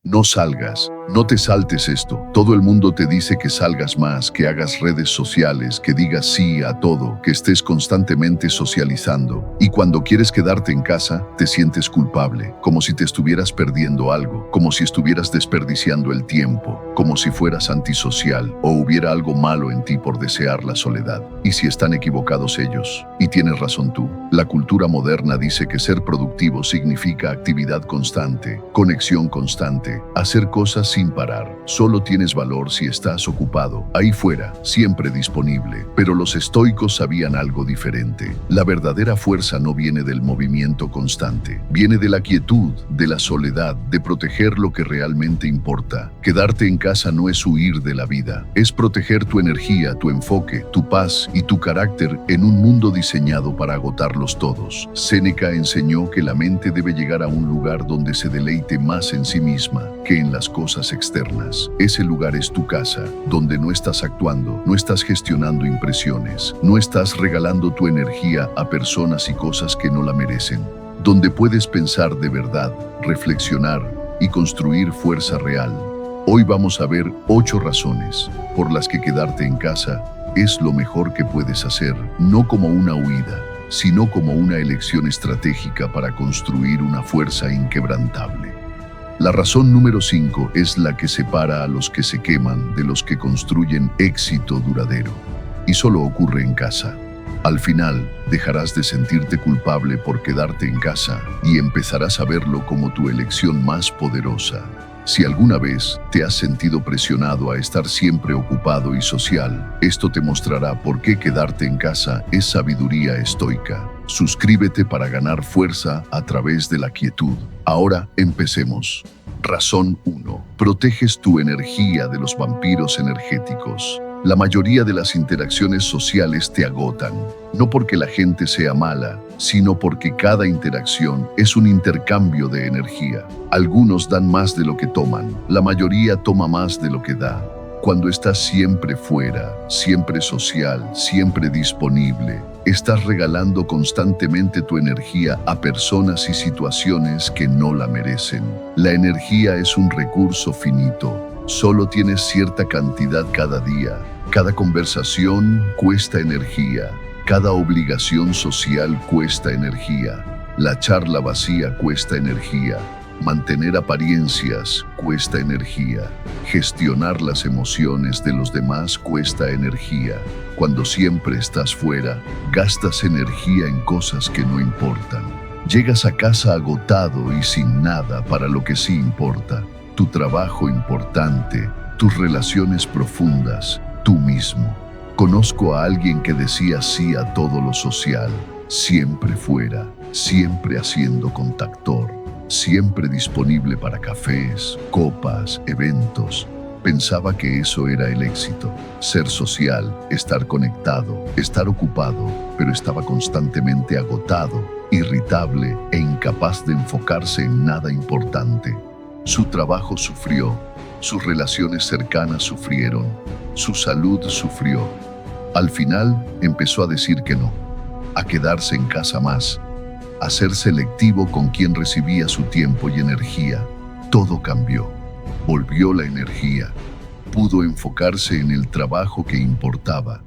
No salgas, no te saltes esto. Todo el mundo te dice que salgas más, que hagas redes sociales, que digas sí a todo, que estés constantemente socializando. Y cuando quieres quedarte en casa, te sientes culpable, como si te estuvieras perdiendo algo, como si estuvieras desperdiciando el tiempo, como si fueras antisocial o hubiera algo malo en ti por desear la soledad. ¿Y si están equivocados ellos? Y tienes razón tú. La cultura moderna dice que ser productivo significa actividad constante, conexión constante, hacer cosas sin parar. Solo tienes valor si estás ocupado, ahí fuera, siempre disponible. Pero los estoicos sabían algo diferente. La verdadera fuerza no viene del movimiento constante, viene de la quietud, de la soledad, de proteger lo que realmente importa. Quedarte en casa no es huir de la vida, es proteger tu energía, tu enfoque, tu paz y tu carácter en un mundo diseñado para agotarlos todos. Séneca enseñó que la mente debe llegar a un lugar donde se deleite más en sí misma que en las cosas externas. Ese lugar es tu casa, donde no estás actuando, no estás gestionando impresiones, no estás regalando tu energía a personas y cosas que no la merecen, donde puedes pensar de verdad, reflexionar y construir fuerza real. Hoy vamos a ver 8 razones por las que quedarte en casa es lo mejor que puedes hacer, no como una huida, sino como una elección estratégica para construir una fuerza inquebrantable. La razón número 5 es la que separa a los que se queman de los que construyen éxito duradero. Y solo ocurre en casa. Al final, dejarás de sentirte culpable por quedarte en casa y empezarás a verlo como tu elección más poderosa. Si alguna vez te has sentido presionado a estar siempre ocupado y social, esto te mostrará por qué quedarte en casa es sabiduría estoica. Suscríbete para ganar fuerza a través de la quietud. Ahora empecemos. Razón 1. Proteges tu energía de los vampiros energéticos. La mayoría de las interacciones sociales te agotan, no porque la gente sea mala, sino porque cada interacción es un intercambio de energía. Algunos dan más de lo que toman, la mayoría toma más de lo que da. Cuando estás siempre fuera, siempre social, siempre disponible, estás regalando constantemente tu energía a personas y situaciones que no la merecen. La energía es un recurso finito, solo tienes cierta cantidad cada día. Cada conversación cuesta energía, cada obligación social cuesta energía, la charla vacía cuesta energía, mantener apariencias cuesta energía, gestionar las emociones de los demás cuesta energía. Cuando siempre estás fuera, gastas energía en cosas que no importan. Llegas a casa agotado y sin nada para lo que sí importa, tu trabajo importante, tus relaciones profundas, tú mismo. Conozco a alguien que decía sí a todo lo social, siempre fuera, siempre haciendo contactor, siempre disponible para cafés, copas, eventos. Pensaba que eso era el éxito, ser social, estar conectado, estar ocupado, pero estaba constantemente agotado, irritable e incapaz de enfocarse en nada importante. Su trabajo sufrió, sus relaciones cercanas sufrieron, su salud sufrió. Al final empezó a decir que no, a quedarse en casa más, a ser selectivo con quien recibía su tiempo y energía. Todo cambió, volvió la energía, pudo enfocarse en el trabajo que importaba.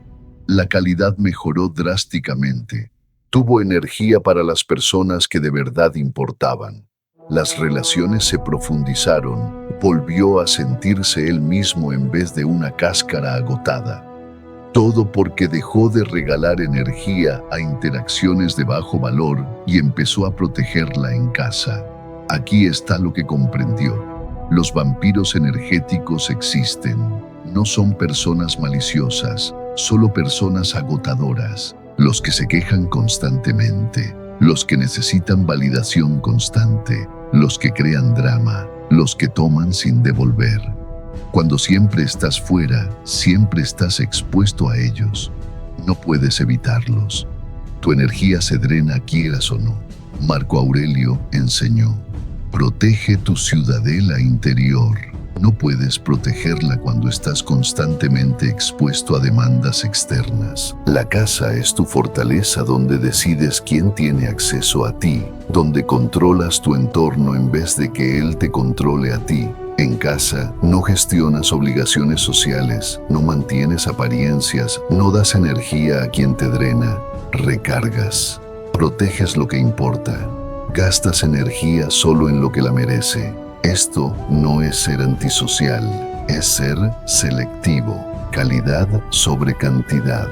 La calidad mejoró drásticamente, tuvo energía para las personas que de verdad importaban. Las relaciones se profundizaron, volvió a sentirse él mismo en vez de una cáscara agotada. Todo porque dejó de regalar energía a interacciones de bajo valor y empezó a protegerla en casa. Aquí está lo que comprendió. Los vampiros energéticos existen. No son personas maliciosas, solo personas agotadoras. Los que se quejan constantemente, los que necesitan validación constante, los que crean drama, los que toman sin devolver. Cuando siempre estás fuera, siempre estás expuesto a ellos. No puedes evitarlos. Tu energía se drena quieras o no. Marco Aurelio enseñó: protege tu ciudadela interior. No puedes protegerla cuando estás constantemente expuesto a demandas externas. La casa es tu fortaleza donde decides quién tiene acceso a ti, donde controlas tu entorno en vez de que él te controle a ti. En casa, no gestionas obligaciones sociales, no mantienes apariencias, no das energía a quien te drena, recargas, proteges lo que importa, gastas energía solo en lo que la merece. Esto no es ser antisocial, es ser selectivo, calidad sobre cantidad,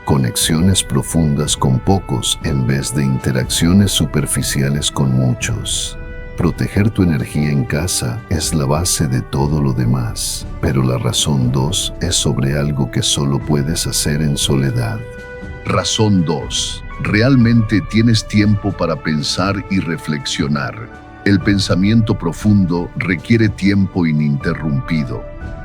conexiones profundas con pocos en vez de interacciones superficiales con muchos. Proteger tu energía en casa es la base de todo lo demás, pero la razón 2 es sobre algo que solo puedes hacer en soledad. Razón 2. Realmente tienes tiempo para pensar y reflexionar. El pensamiento profundo requiere tiempo ininterrumpido.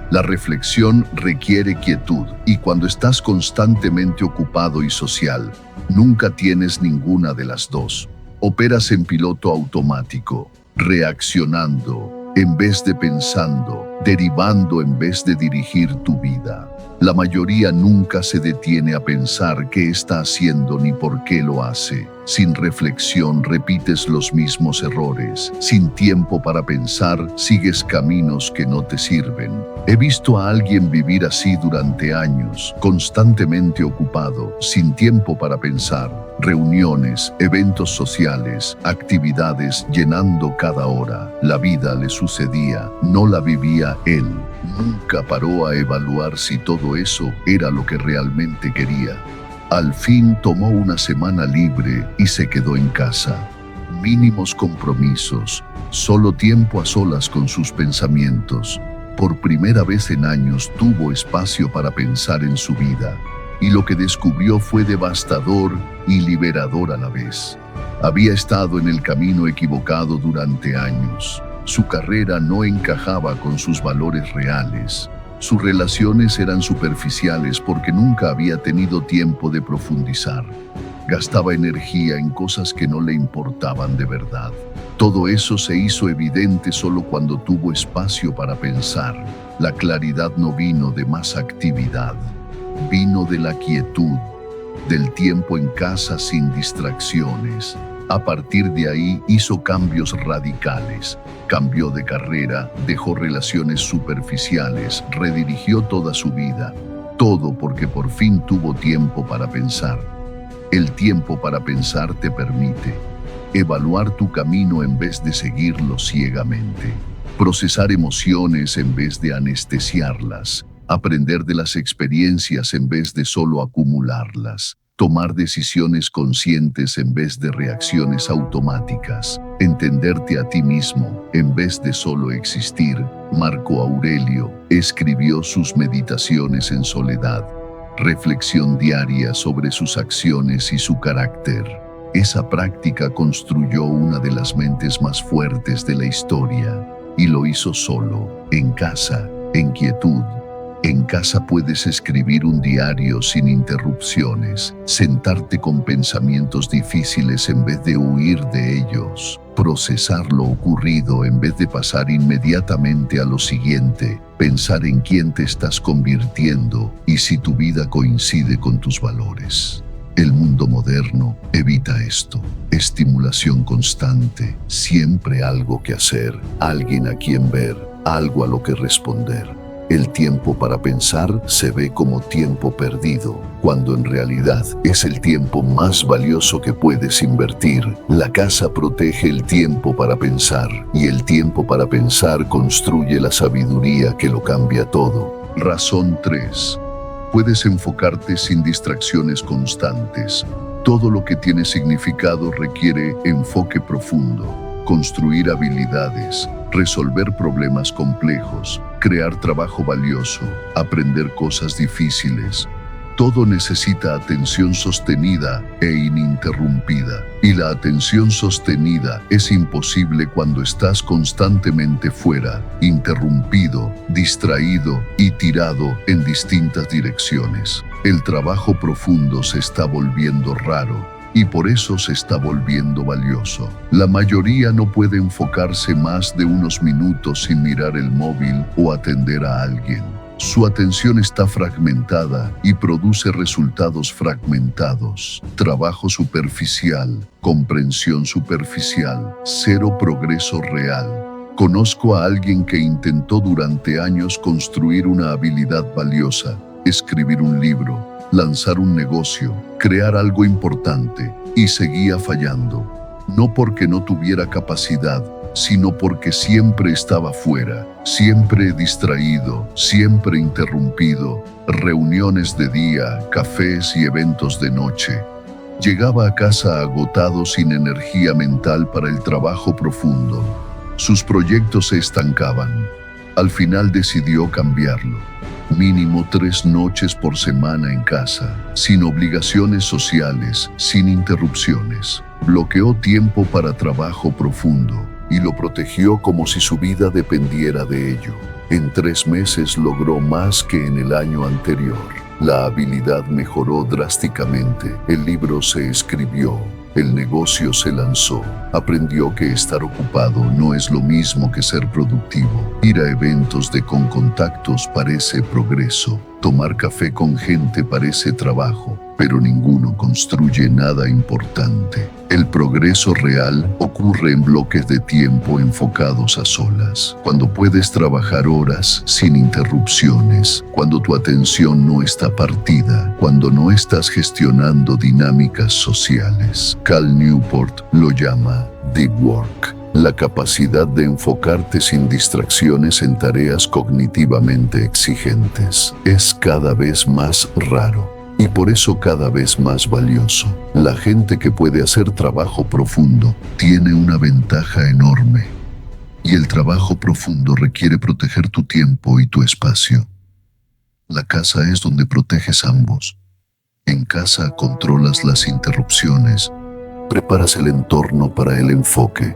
La reflexión requiere quietud y cuando estás constantemente ocupado y social, nunca tienes ninguna de las dos. Operas en piloto automático, reaccionando en vez de pensando, derivando en vez de dirigir tu vida. La mayoría nunca se detiene a pensar qué está haciendo ni por qué lo hace. Sin reflexión repites los mismos errores. Sin tiempo para pensar, sigues caminos que no te sirven. He visto a alguien vivir así durante años, constantemente ocupado, sin tiempo para pensar. Reuniones, eventos sociales, actividades llenando cada hora. La vida le sucedía, no la vivía él. Nunca paró a evaluar si todo eso era lo que realmente quería. Al fin tomó una semana libre y se quedó en casa. Mínimos compromisos, solo tiempo a solas con sus pensamientos. Por primera vez en años tuvo espacio para pensar en su vida. Y lo que descubrió fue devastador y liberador a la vez. Había estado en el camino equivocado durante años. Su carrera no encajaba con sus valores reales. Sus relaciones eran superficiales porque nunca había tenido tiempo de profundizar. Gastaba energía en cosas que no le importaban de verdad. Todo eso se hizo evidente solo cuando tuvo espacio para pensar. La claridad no vino de más actividad. Vino de la quietud, del tiempo en casa sin distracciones. A partir de ahí hizo cambios radicales. Cambió de carrera, dejó relaciones superficiales, redirigió toda su vida. Todo porque por fin tuvo tiempo para pensar. El tiempo para pensar te permite evaluar tu camino en vez de seguirlo ciegamente. Procesar emociones en vez de anestesiarlas. Aprender de las experiencias en vez de solo acumularlas. Tomar decisiones conscientes en vez de reacciones automáticas. Entenderte a ti mismo en vez de solo existir. Marco Aurelio escribió sus meditaciones en soledad. Reflexión diaria sobre sus acciones y su carácter. Esa práctica construyó una de las mentes más fuertes de la historia. Y lo hizo solo, en casa, en quietud. En casa puedes escribir un diario sin interrupciones, sentarte con pensamientos difíciles en vez de huir de ellos, procesar lo ocurrido en vez de pasar inmediatamente a lo siguiente, pensar en quién te estás convirtiendo y si tu vida coincide con tus valores. El mundo moderno evita esto. Estimulación constante, siempre algo que hacer, alguien a quien ver, algo a lo que responder. El tiempo para pensar se ve como tiempo perdido, cuando en realidad es el tiempo más valioso que puedes invertir. La casa protege el tiempo para pensar, y el tiempo para pensar construye la sabiduría que lo cambia todo. Razón 3. Puedes enfocarte sin distracciones constantes. Todo lo que tiene significado requiere enfoque profundo, construir habilidades, resolver problemas complejos, crear trabajo valioso, aprender cosas difíciles. Todo necesita atención sostenida e ininterrumpida. Y la atención sostenida es imposible cuando estás constantemente fuera, interrumpido, distraído y tirado en distintas direcciones. El trabajo profundo se está volviendo raro. Y por eso se está volviendo valioso. La mayoría no puede enfocarse más de unos minutos sin mirar el móvil o atender a alguien. Su atención está fragmentada y produce resultados fragmentados. Trabajo superficial, comprensión superficial, cero progreso real. Conozco a alguien que intentó durante años construir una habilidad valiosa, escribir un libro, lanzar un negocio, crear algo importante, y seguía fallando. No porque no tuviera capacidad, sino porque siempre estaba fuera, siempre distraído, siempre interrumpido, reuniones de día, cafés y eventos de noche. Llegaba a casa agotado, sin energía mental para el trabajo profundo. Sus proyectos se estancaban. Al final decidió cambiarlo. Mínimo 3 noches por semana en casa, sin obligaciones sociales, sin interrupciones. Bloqueó tiempo para trabajo profundo y lo protegió como si su vida dependiera de ello. En 3 meses logró más que en el año anterior. La habilidad mejoró drásticamente. El libro se escribió. El negocio se lanzó. Aprendió que estar ocupado no es lo mismo que ser productivo. Ir a eventos con contactos parece progreso. Tomar café con gente parece trabajo, pero ninguno construye nada importante. El progreso real ocurre en bloques de tiempo enfocados a solas, cuando puedes trabajar horas sin interrupciones, cuando tu atención no está partida, cuando no estás gestionando dinámicas sociales. Cal Newport lo llama Deep Work. La capacidad de enfocarte sin distracciones en tareas cognitivamente exigentes es cada vez más raro y por eso cada vez más valioso. La gente que puede hacer trabajo profundo tiene una ventaja enorme, y el trabajo profundo requiere proteger tu tiempo y tu espacio. La casa es donde proteges ambos. En casa controlas las interrupciones, preparas el entorno para el enfoque.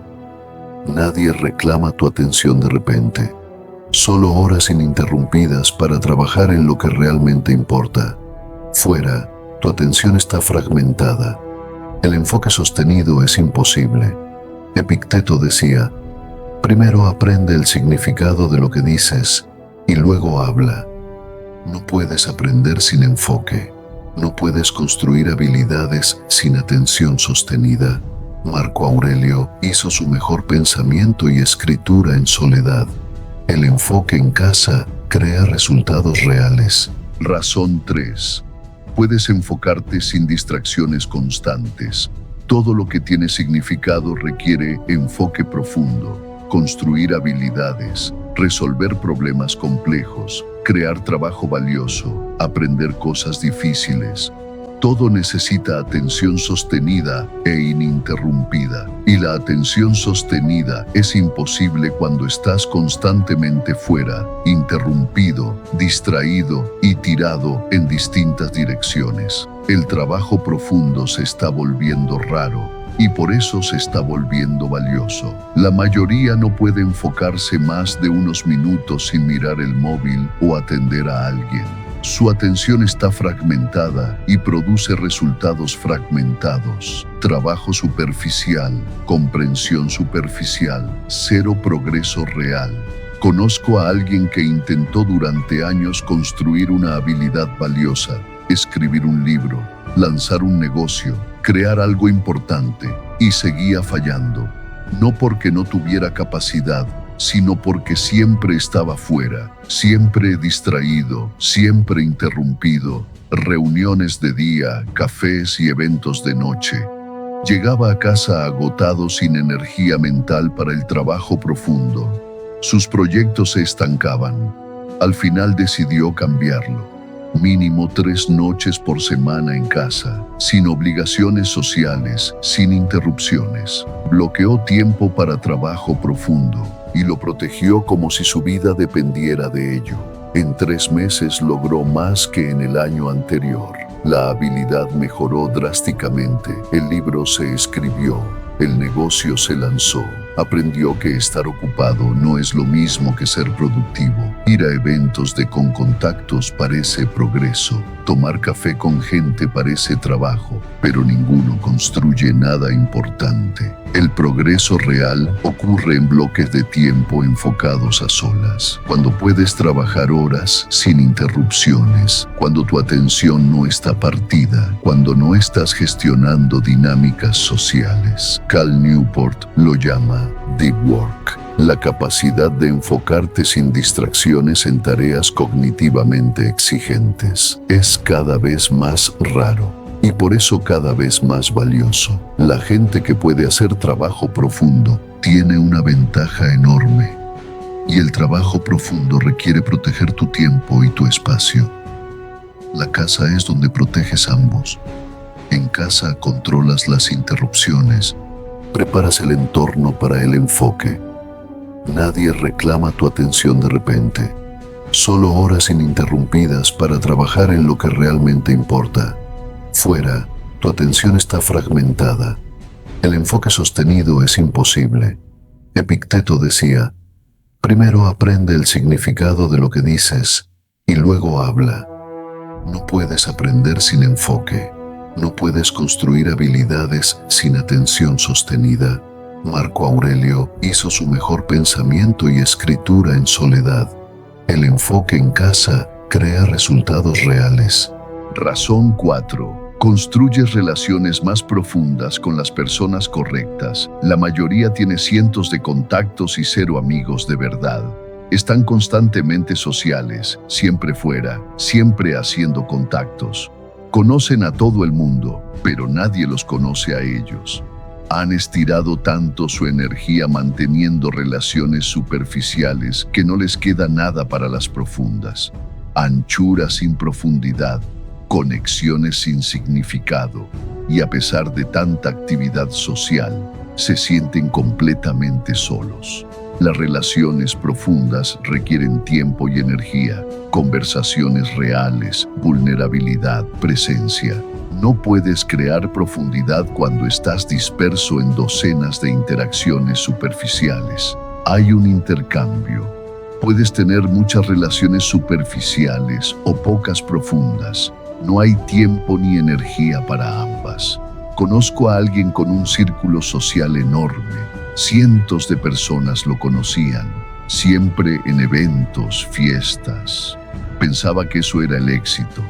Nadie reclama tu atención de repente. Solo horas ininterrumpidas para trabajar en lo que realmente importa. Fuera, tu atención está fragmentada. El enfoque sostenido es imposible. Epicteto decía: primero aprende el significado de lo que dices y luego habla. No puedes aprender sin enfoque. No puedes construir habilidades sin atención sostenida. Marco Aurelio hizo su mejor pensamiento y escritura en soledad. El enfoque en casa crea resultados reales. Razón 3. Puedes enfocarte sin distracciones constantes. Todo lo que tiene significado requiere enfoque profundo, construir habilidades, resolver problemas complejos, crear trabajo valioso, aprender cosas difíciles. Todo necesita atención sostenida e ininterrumpida, y la atención sostenida es imposible cuando estás constantemente fuera, interrumpido, distraído y tirado en distintas direcciones. El trabajo profundo se está volviendo raro y por eso se está volviendo valioso. La mayoría no puede enfocarse más de unos minutos sin mirar el móvil o atender a alguien. Su atención está fragmentada y produce resultados fragmentados. Trabajo superficial, comprensión superficial, cero progreso real. Conozco a alguien que intentó durante años construir una habilidad valiosa, escribir un libro, lanzar un negocio, crear algo importante, y seguía fallando. No porque no tuviera capacidad, sino porque siempre estaba fuera, siempre distraído, siempre interrumpido, reuniones de día, cafés y eventos de noche. Llegaba a casa agotado, sin energía mental para el trabajo profundo. Sus proyectos se estancaban. Al final decidió cambiarlo. Mínimo 3 noches por semana en casa, sin obligaciones sociales, sin interrupciones. Bloqueó tiempo para trabajo profundo y lo protegió como si su vida dependiera de ello. En 3 meses logró más que en el año anterior. La habilidad mejoró drásticamente. El libro se escribió. El negocio se lanzó. Aprendió que estar ocupado no es lo mismo que ser productivo. Ir a eventos con contactos parece progreso. Tomar café con gente parece trabajo, pero ninguno construye nada importante. El progreso real ocurre en bloques de tiempo enfocados a solas, cuando puedes trabajar horas sin interrupciones, cuando tu atención no está partida, cuando no estás gestionando dinámicas sociales. Cal Newport lo llama Deep Work. La capacidad de enfocarte sin distracciones en tareas cognitivamente exigentes es cada vez más raro y por eso cada vez más valioso. La gente que puede hacer trabajo profundo tiene una ventaja enorme y el trabajo profundo requiere proteger tu tiempo y tu espacio. La casa es donde proteges ambos. En casa controlas las interrupciones, preparas el entorno para el enfoque. Nadie reclama tu atención de repente. Solo horas ininterrumpidas para trabajar en lo que realmente importa. Fuera, tu atención está fragmentada. El enfoque sostenido es imposible. Epicteto decía, primero aprende el significado de lo que dices y luego habla. No puedes aprender sin enfoque. No puedes construir habilidades sin atención sostenida. Marco Aurelio hizo su mejor pensamiento y escritura en soledad. El enfoque en casa crea resultados reales. Razón 4. Construyes relaciones más profundas con las personas correctas. La mayoría tiene cientos de contactos y 0 amigos de verdad. Están constantemente sociales, siempre fuera, siempre haciendo contactos. Conocen a todo el mundo, pero nadie los conoce a ellos. Han estirado tanto su energía manteniendo relaciones superficiales que no les queda nada para las profundas. Anchura sin profundidad, conexiones sin significado, y a pesar de tanta actividad social, se sienten completamente solos. Las relaciones profundas requieren tiempo y energía, conversaciones reales, vulnerabilidad, presencia. No puedes crear profundidad cuando estás disperso en docenas de interacciones superficiales. Hay un intercambio. Puedes tener muchas relaciones superficiales o pocas profundas. No hay tiempo ni energía para ambas. Conozco a alguien con un círculo social enorme. Cientos de personas lo conocían, siempre en eventos, fiestas. Pensaba que eso era el éxito,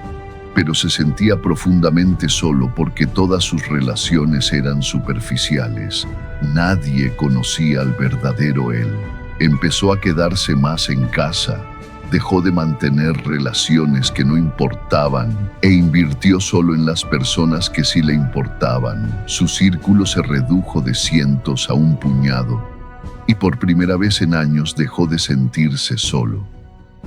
pero se sentía profundamente solo porque todas sus relaciones eran superficiales. Nadie conocía al verdadero él. Empezó a quedarse más en casa, dejó de mantener relaciones que no importaban e invirtió solo en las personas que sí le importaban. Su círculo se redujo de cientos a un puñado y por primera vez en años dejó de sentirse solo.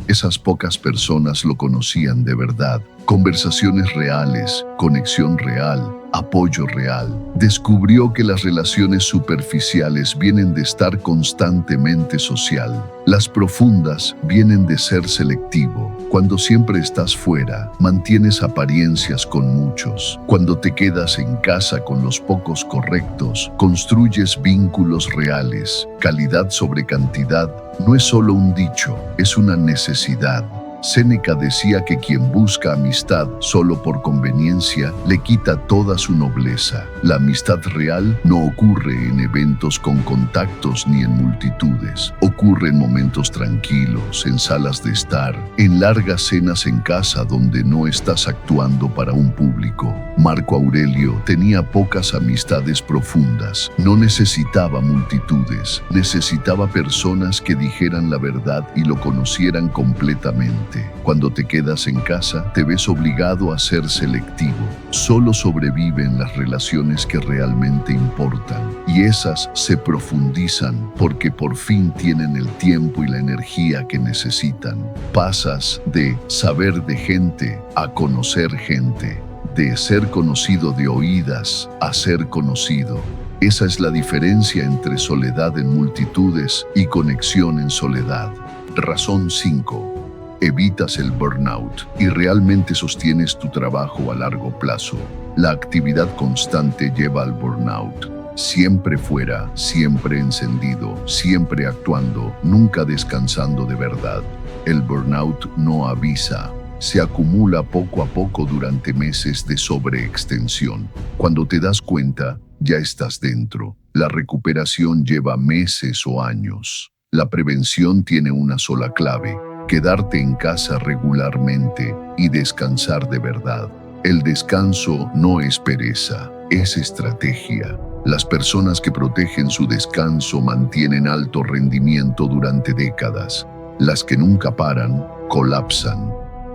Esas pocas personas lo conocían de verdad. Conversaciones reales, conexión real, apoyo real. Descubrió que las relaciones superficiales vienen de estar constantemente social. Las profundas vienen de ser selectivo. Cuando siempre estás fuera, mantienes apariencias con muchos. Cuando te quedas en casa con los pocos correctos, construyes vínculos reales. Calidad sobre cantidad no es solo un dicho, es una necesidad. Séneca decía que quien busca amistad solo por conveniencia le quita toda su nobleza. La amistad real no ocurre en eventos con contactos ni en multitudes. Ocurre en momentos tranquilos, en salas de estar, en largas cenas en casa donde no estás actuando para un público. Marco Aurelio tenía pocas amistades profundas. No necesitaba multitudes, necesitaba personas que dijeran la verdad y lo conocieran completamente. Cuando te quedas en casa, te ves obligado a ser selectivo. Solo sobreviven las relaciones que realmente importan. Y esas se profundizan porque por fin tienen el tiempo y la energía que necesitan. Pasas de saber de gente a conocer gente. De ser conocido de oídas a ser conocido. Esa es la diferencia entre soledad en multitudes y conexión en soledad. Razón 5. Evitas el burnout y realmente sostienes tu trabajo a largo plazo. La actividad constante lleva al burnout. Siempre fuera, siempre encendido, siempre actuando, nunca descansando de verdad. El burnout no avisa. Se acumula poco a poco durante meses de sobreextensión. Cuando te das cuenta, ya estás dentro. La recuperación lleva meses o años. La prevención tiene una sola clave: quedarte en casa regularmente y descansar de verdad. El descanso no es pereza, es estrategia. Las personas que protegen su descanso mantienen alto rendimiento durante décadas. Las que nunca paran, colapsan.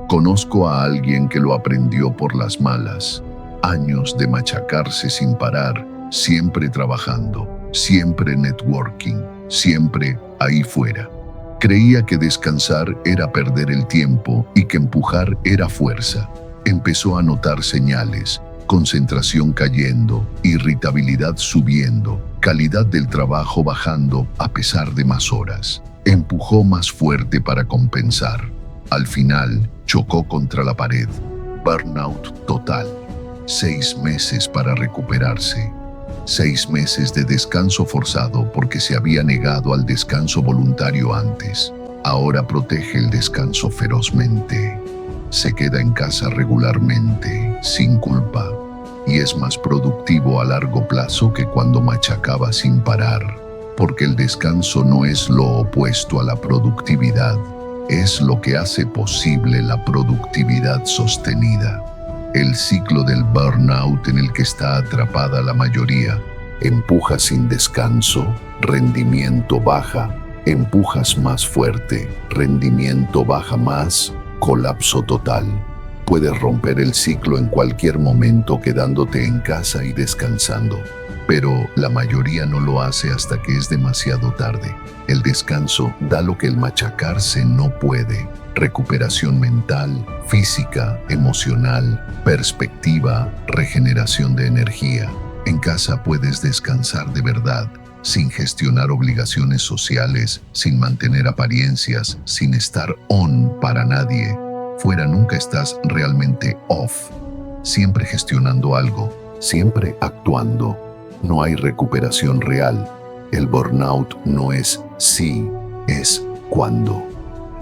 Conozco a alguien que lo aprendió por las malas. Años de machacarse sin parar, siempre trabajando, siempre networking, siempre ahí fuera. Creía que descansar era perder el tiempo y que empujar era fuerza. Empezó a notar señales, concentración cayendo, irritabilidad subiendo, calidad del trabajo bajando a pesar de más horas. Empujó más fuerte para compensar. Al final, chocó contra la pared. Burnout total. 6 meses para recuperarse. 6 meses de descanso forzado porque se había negado al descanso voluntario antes. Ahora protege el descanso ferozmente. Se queda en casa regularmente, sin culpa. Y es más productivo a largo plazo que cuando machacaba sin parar. Porque el descanso no es lo opuesto a la productividad. Es lo que hace posible la productividad sostenida. El ciclo del burnout en el que está atrapada la mayoría. Empuja sin descanso, rendimiento baja. Empujas más fuerte, rendimiento baja más, colapso total. Puedes romper el ciclo en cualquier momento quedándote en casa y descansando. Pero la mayoría no lo hace hasta que es demasiado tarde. El descanso da lo que el machacarse no puede. Recuperación mental, física, emocional, perspectiva, regeneración de energía. En casa puedes descansar de verdad, sin gestionar obligaciones sociales, sin mantener apariencias, sin estar on para nadie. Fuera nunca estás realmente off, siempre gestionando algo, siempre actuando. No hay recuperación real. El burnout no es si, es cuándo.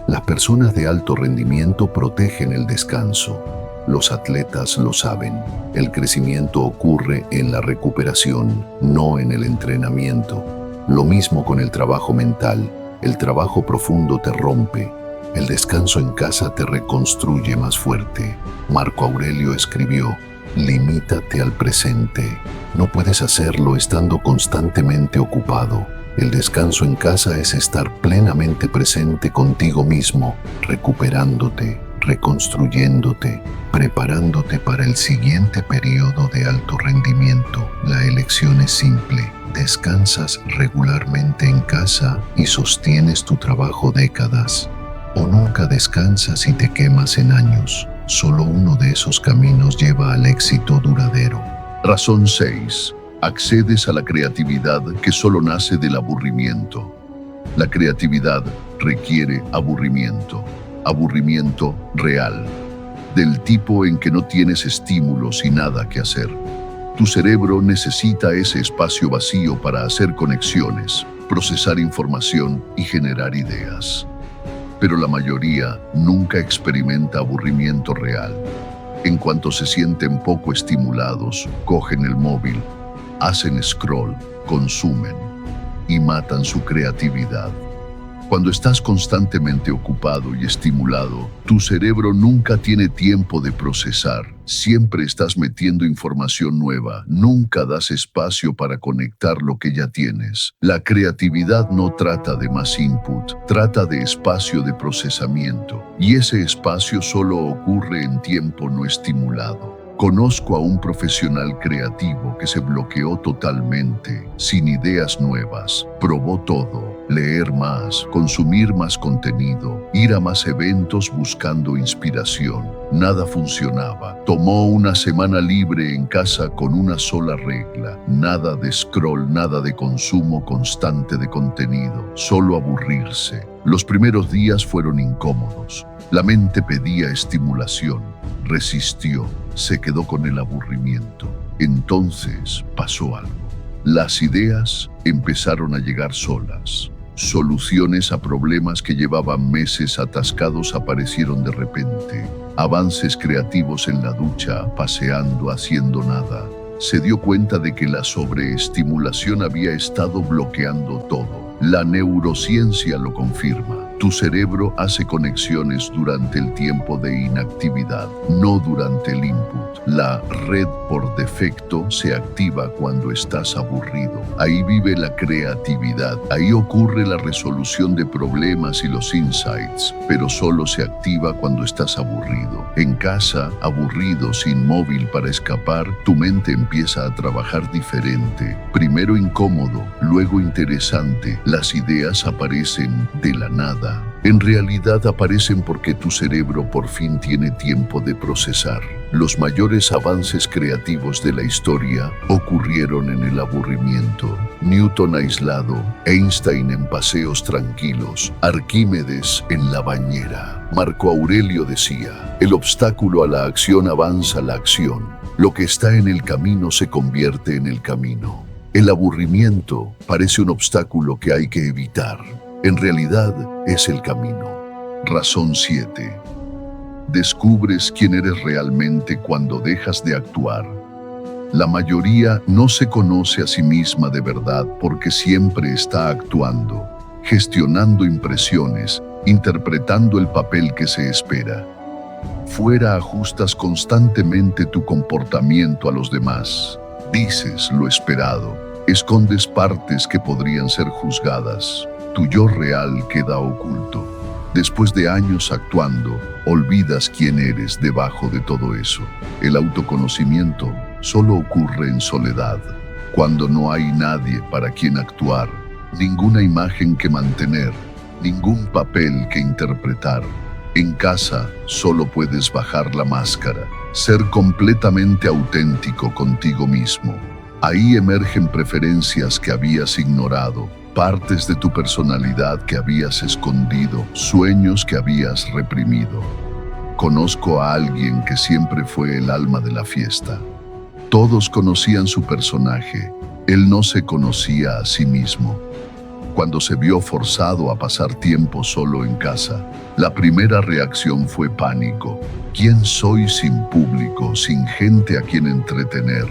Las personas de alto rendimiento protegen el descanso. Los atletas lo saben. El crecimiento ocurre en la recuperación, no en el entrenamiento. Lo mismo con el trabajo mental. El trabajo profundo te rompe. El descanso en casa te reconstruye más fuerte. Marco Aurelio escribió: limítate al presente. No puedes hacerlo estando constantemente ocupado. El descanso en casa es estar plenamente presente contigo mismo, recuperándote, reconstruyéndote, preparándote para el siguiente periodo de alto rendimiento. La elección es simple. Descansas regularmente en casa y sostienes tu trabajo décadas. O nunca descansas y te quemas en años. Solo uno de esos caminos lleva al éxito duradero. Razón 6. Accedes a la creatividad que solo nace del aburrimiento. La creatividad requiere aburrimiento. Aburrimiento real. Del tipo en que no tienes estímulos y nada que hacer. Tu cerebro necesita ese espacio vacío para hacer conexiones, procesar información y generar ideas. Pero la mayoría nunca experimenta aburrimiento real. En cuanto se sienten poco estimulados, cogen el móvil, hacen scroll, consumen y matan su creatividad. Cuando estás constantemente ocupado y estimulado, tu cerebro nunca tiene tiempo de procesar. Siempre estás metiendo información nueva, nunca das espacio para conectar lo que ya tienes. La creatividad no trata de más input, trata de espacio de procesamiento, y ese espacio solo ocurre en tiempo no estimulado. Conozco a un profesional creativo que se bloqueó totalmente, sin ideas nuevas. Probó todo, leer más, consumir más contenido, ir a más eventos buscando inspiración. Nada funcionaba. Tomó una semana libre en casa con una sola regla. Nada de scroll, nada de consumo constante de contenido, solo aburrirse. Los primeros días fueron incómodos. La mente pedía estimulación. Resistió, se quedó con el aburrimiento. Entonces pasó algo. Las ideas empezaron a llegar solas. Soluciones a problemas que llevaban meses atascados aparecieron de repente. Avances creativos en la ducha, paseando, haciendo nada. Se dio cuenta de que la sobreestimulación había estado bloqueando todo. La neurociencia lo confirma. Tu cerebro hace conexiones durante el tiempo de inactividad, no durante el input. La red por defecto se activa cuando estás aburrido. Ahí vive la creatividad, ahí ocurre la resolución de problemas y los insights, pero solo se activa cuando estás aburrido. En casa, aburrido, sin móvil para escapar, tu mente empieza a trabajar diferente. Primero incómodo, luego interesante. Las ideas aparecen de la nada. En realidad aparecen porque tu cerebro por fin tiene tiempo de procesar. Los mayores avances creativos de la historia ocurrieron en el aburrimiento. Newton aislado, Einstein en paseos tranquilos, Arquímedes en la bañera. Marco Aurelio decía, el obstáculo a la acción avanza la acción. Lo que está en el camino se convierte en el camino. El aburrimiento parece un obstáculo que hay que evitar. En realidad es el camino. Razón 7. Descubres quién eres realmente cuando dejas de actuar. La mayoría no se conoce a sí misma de verdad porque siempre está actuando, gestionando impresiones, interpretando el papel que se espera. Fuera ajustas constantemente tu comportamiento a los demás. Dices lo esperado. Escondes partes que podrían ser juzgadas. Tu yo real queda oculto. Después de años actuando, olvidas quién eres debajo de todo eso. El autoconocimiento solo ocurre en soledad, cuando no hay nadie para quien actuar, ninguna imagen que mantener, ningún papel que interpretar. En casa solo puedes bajar la máscara, ser completamente auténtico contigo mismo. Ahí emergen preferencias que habías ignorado, partes de tu personalidad que habías escondido, sueños que habías reprimido. Conozco a alguien que siempre fue el alma de la fiesta. Todos conocían su personaje, él no se conocía a sí mismo. Cuando se vio forzado a pasar tiempo solo en casa, la primera reacción fue pánico. ¿Quién soy sin público, sin gente a quien entretener?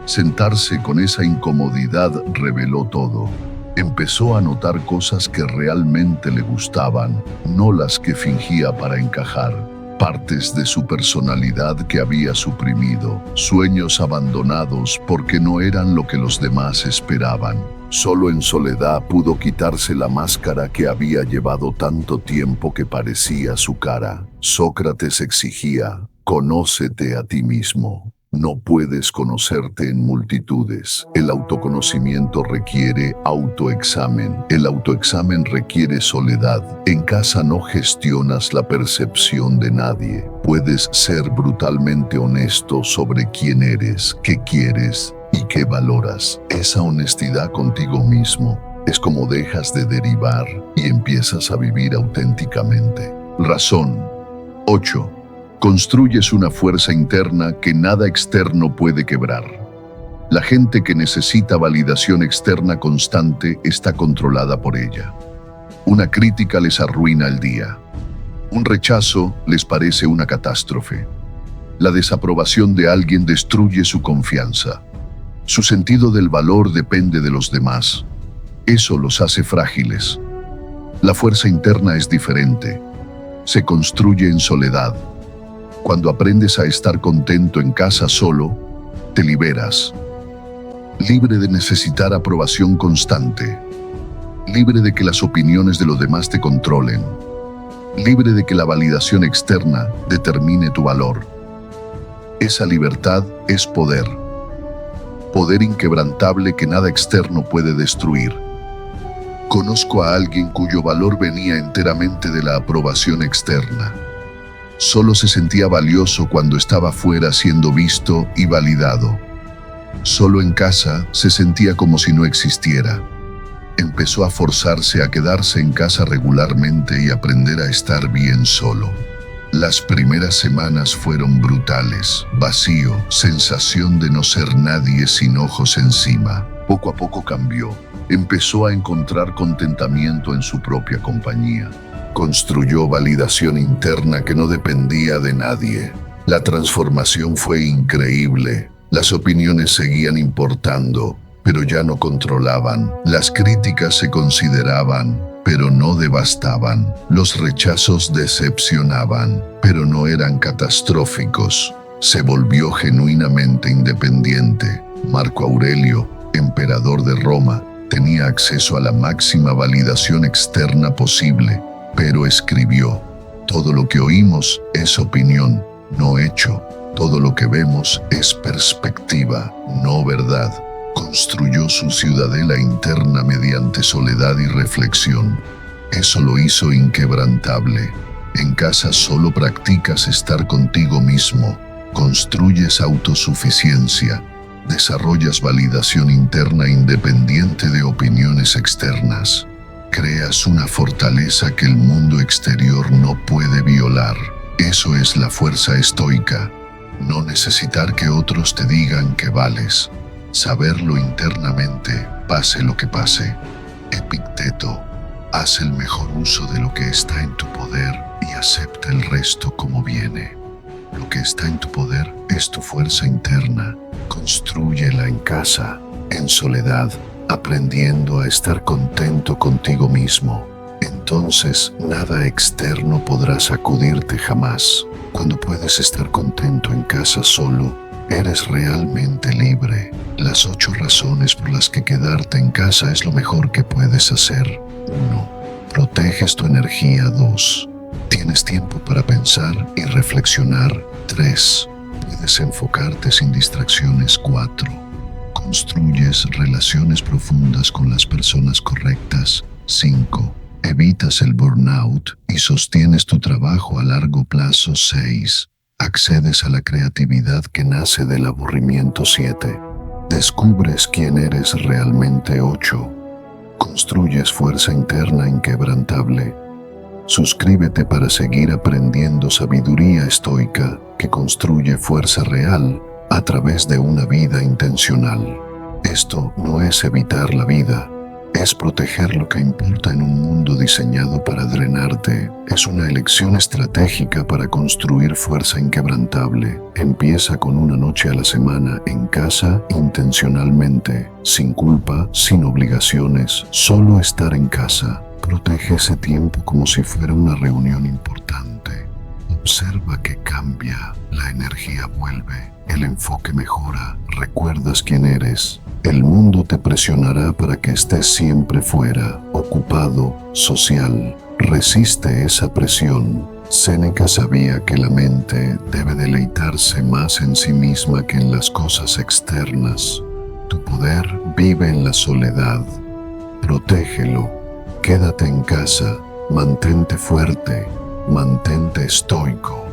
Sentarse con esa incomodidad reveló todo. Empezó a notar cosas que realmente le gustaban, no las que fingía para encajar, partes de su personalidad que había suprimido, sueños abandonados porque no eran lo que los demás esperaban. Solo en soledad pudo quitarse la máscara que había llevado tanto tiempo que parecía su cara. Sócrates exigía, conócete a ti mismo. No puedes conocerte en multitudes. El autoconocimiento requiere autoexamen. El autoexamen requiere soledad. En casa no gestionas la percepción de nadie. Puedes ser brutalmente honesto sobre quién eres, qué quieres y qué valoras. Esa honestidad contigo mismo es como dejas de derivar y empiezas a vivir auténticamente. Razón 8. Construyes una fuerza interna que nada externo puede quebrar. La gente que necesita validación externa constante está controlada por ella. Una crítica les arruina el día. Un rechazo les parece una catástrofe. La desaprobación de alguien destruye su confianza. Su sentido del valor depende de los demás. Eso los hace frágiles. La fuerza interna es diferente. Se construye en soledad. Cuando aprendes a estar contento en casa solo, te liberas. Libre de necesitar aprobación constante. Libre de que las opiniones de los demás te controlen. Libre de que la validación externa determine tu valor. Esa libertad es poder. Poder inquebrantable que nada externo puede destruir. Conozco a alguien cuyo valor venía enteramente de la aprobación externa. Solo se sentía valioso cuando estaba fuera siendo visto y validado. Solo en casa se sentía como si no existiera. Empezó a forzarse a quedarse en casa regularmente y aprender a estar bien solo. Las primeras semanas fueron brutales, vacío, sensación de no ser nadie sin ojos encima. Poco a poco cambió. Empezó a encontrar contentamiento en su propia compañía. Construyó validación interna que no dependía de nadie. La transformación fue increíble. Las opiniones seguían importando, pero ya no controlaban. Las críticas se consideraban pero no devastaban. Los rechazos decepcionaban, pero no eran catastróficos. Se volvió genuinamente independiente. Marco Aurelio, emperador de Roma, tenía acceso a la máxima validación externa posible, pero escribió: todo lo que oímos es opinión, no hecho. Todo lo que vemos es perspectiva, no verdad. Construyó su ciudadela interna mediante soledad y reflexión. Eso lo hizo inquebrantable. En casa solo practicas estar contigo mismo. Construyes autosuficiencia. Desarrollas validación interna independiente de opiniones externas. Creas una fortaleza que el mundo exterior no puede violar. Eso es la fuerza estoica. No necesitar que otros te digan que vales. Saberlo internamente, pase lo que pase. Epicteto, haz el mejor uso de lo que está en tu poder y acepta el resto como viene. Lo que está en tu poder es tu fuerza interna. Constrúyela en casa, en soledad, aprendiendo a estar contento contigo mismo. Entonces, nada externo podrá sacudirte jamás. Cuando puedes estar contento en casa solo, eres realmente libre. Las 8 razones por las que quedarte en casa es lo mejor que puedes hacer. 1. Proteges tu energía. 2. Tienes tiempo para pensar y reflexionar. 3. Puedes enfocarte sin distracciones. 4. Construyes relaciones profundas con las personas correctas. 5. Evitas el burnout y sostienes tu trabajo a largo plazo. 6. Accedes a la creatividad que nace del aburrimiento. 7. Descubres quién eres realmente. 8. Construyes fuerza interna inquebrantable. Suscríbete para seguir aprendiendo sabiduría estoica que construye fuerza real a través de una vida intencional. Esto no es evitar la vida, es proteger lo que importa en un mundo diseñado para drenarte. Es una elección estratégica para construir fuerza inquebrantable. Empieza con una noche a la semana en casa intencionalmente, sin culpa, sin obligaciones, solo estar en casa. Protege ese tiempo como si fuera una reunión importante. Observa que cambia, la energía vuelve, el enfoque mejora, recuerdas quién eres. El mundo te presionará para que estés siempre fuera, ocupado, social. Resiste esa presión. Séneca sabía que la mente debe deleitarse más en sí misma que en las cosas externas. Tu poder vive en la soledad. Protégelo. Quédate en casa. Mantente fuerte. Mantente estoico.